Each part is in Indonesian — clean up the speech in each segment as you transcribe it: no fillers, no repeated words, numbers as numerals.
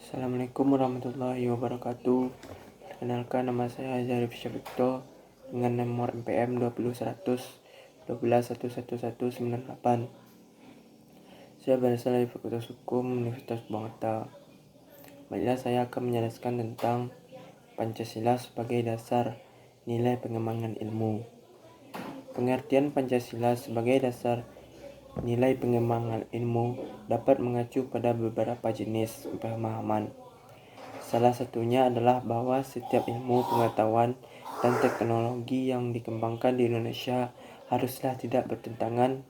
Assalamualaikum warahmatullahi wabarakatuh. Perkenalkan, nama saya Zarif Syabikto dengan nomor NPM 20100 Saya berasal dari Fakultas Hukum Universitas Bangka. Baiklah, saya akan menjelaskan tentang Pancasila sebagai dasar nilai pengembangan ilmu. Pengertian Pancasila sebagai dasar nilai pengembangan ilmu dapat mengacu pada beberapa jenis pemahaman. Salah satunya adalah bahwa setiap ilmu pengetahuan dan teknologi yang dikembangkan di Indonesia haruslah tidak bertentangan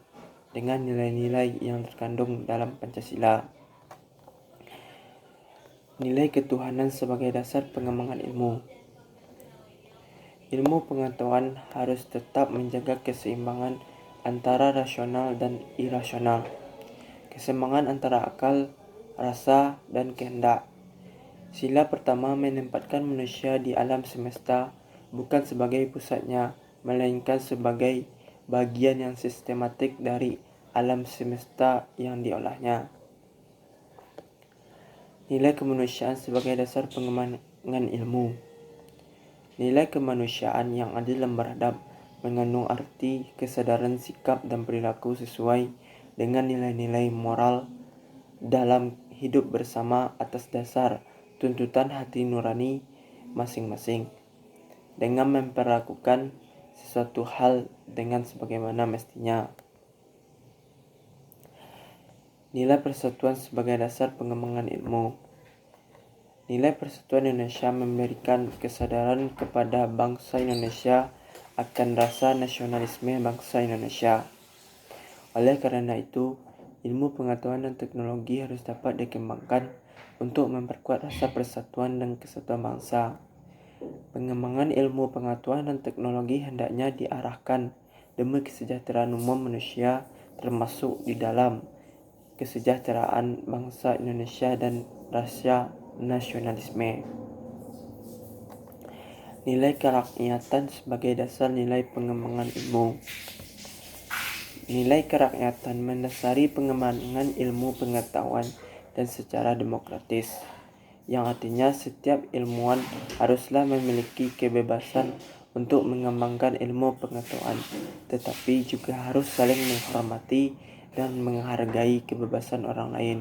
dengan nilai-nilai yang terkandung dalam Pancasila. Nilai ketuhanan sebagai dasar pengembangan ilmu. Ilmu pengetahuan harus tetap menjaga keseimbangan antara rasional dan irasional, keseimbangan antara akal, rasa, dan kehendak. Sila pertama menempatkan manusia di alam semesta bukan sebagai pusatnya, melainkan sebagai bagian yang sistematik dari alam semesta yang diolahnya. Nilai kemanusiaan sebagai dasar pengembangan ilmu. Nilai kemanusiaan yang adil dan beradab mengandung arti kesadaran sikap dan perilaku sesuai dengan nilai-nilai moral dalam hidup bersama atas dasar tuntutan hati nurani masing-masing, dengan memperlakukan sesuatu hal dengan sebagaimana mestinya. Nilai persatuan sebagai dasar pengembangan ilmu. Nilai persatuan Indonesia memberikan kesadaran kepada bangsa Indonesia akan rasa nasionalisme bangsa Indonesia. Oleh karena itu, ilmu pengetahuan dan teknologi harus dapat dikembangkan untuk memperkuat rasa persatuan dan kesatuan bangsa. Pengembangan ilmu pengetahuan dan teknologi hendaknya diarahkan demi kesejahteraan umum manusia, termasuk di dalam kesejahteraan bangsa Indonesia dan rasa nasionalisme. Nilai kerakyatan sebagai dasar nilai pengembangan ilmu. Nilai kerakyatan mendasari pengembangan ilmu pengetahuan dan secara demokratis, yang artinya setiap ilmuwan haruslah memiliki kebebasan untuk mengembangkan ilmu pengetahuan, tetapi juga harus saling menghormati dan menghargai kebebasan orang lain.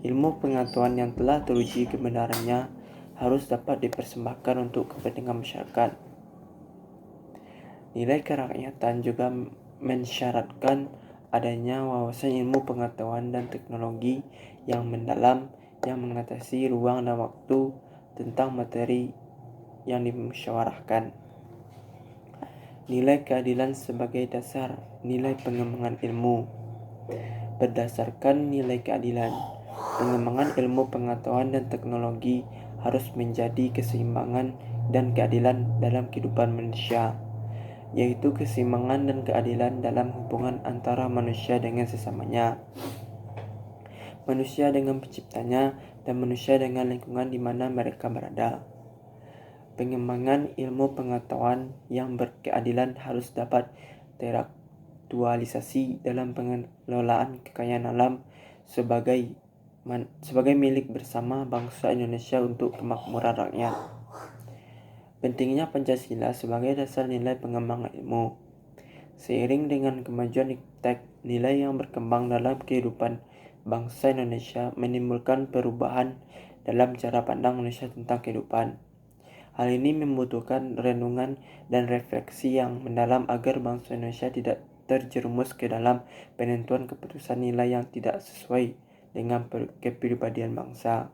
Ilmu pengetahuan yang telah teruji kebenarannya harus dapat dipersembahkan untuk kepentingan masyarakat. Nilai kerakyatan juga mensyaratkan adanya wawasan ilmu pengetahuan dan teknologi yang mendalam, yang mengatasi ruang dan waktu tentang materi yang dimusyawarahkan. Nilai keadilan sebagai dasar nilai pengembangan ilmu. Berdasarkan nilai keadilan, pengembangan ilmu pengetahuan dan teknologi harus menjadi keseimbangan dan keadilan dalam kehidupan manusia, yaitu keseimbangan dan keadilan dalam hubungan antara manusia dengan sesamanya, manusia dengan penciptanya, dan manusia dengan lingkungan di mana mereka berada. Pengembangan ilmu pengetahuan yang berkeadilan harus dapat teraktualisasi dalam pengelolaan kekayaan alam sebagai milik bersama bangsa Indonesia untuk kemakmuran rakyat. Pentingnya Pancasila sebagai dasar nilai pengembangan ilmu. Seiring dengan kemajuan iptek, nilai yang berkembang dalam kehidupan bangsa Indonesia menimbulkan perubahan dalam cara pandang manusia tentang kehidupan. Hal ini membutuhkan renungan dan refleksi yang mendalam agar bangsa Indonesia tidak terjerumus ke dalam penentuan keputusan nilai yang tidak sesuai dengan kepribadian bangsa.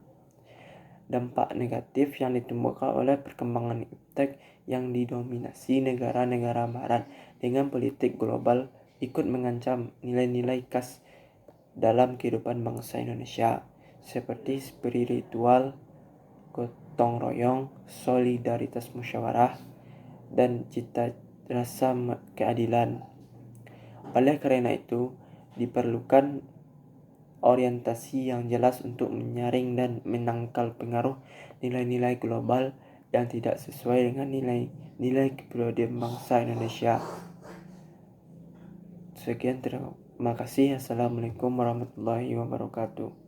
Dampak negatif yang ditimbulkan oleh perkembangan iptek yang didominasi negara-negara barat dengan politik global ikut mengancam nilai-nilai khas dalam kehidupan bangsa Indonesia, seperti spiritual, gotong royong, solidaritas musyawarah, dan cita rasa keadilan. Oleh karena itu, diperlukan orientasi yang jelas untuk menyaring dan menangkal pengaruh nilai-nilai global yang tidak sesuai dengan nilai kepribadian bangsa Indonesia. Sekian, terima kasih. Assalamualaikum warahmatullahi wabarakatuh.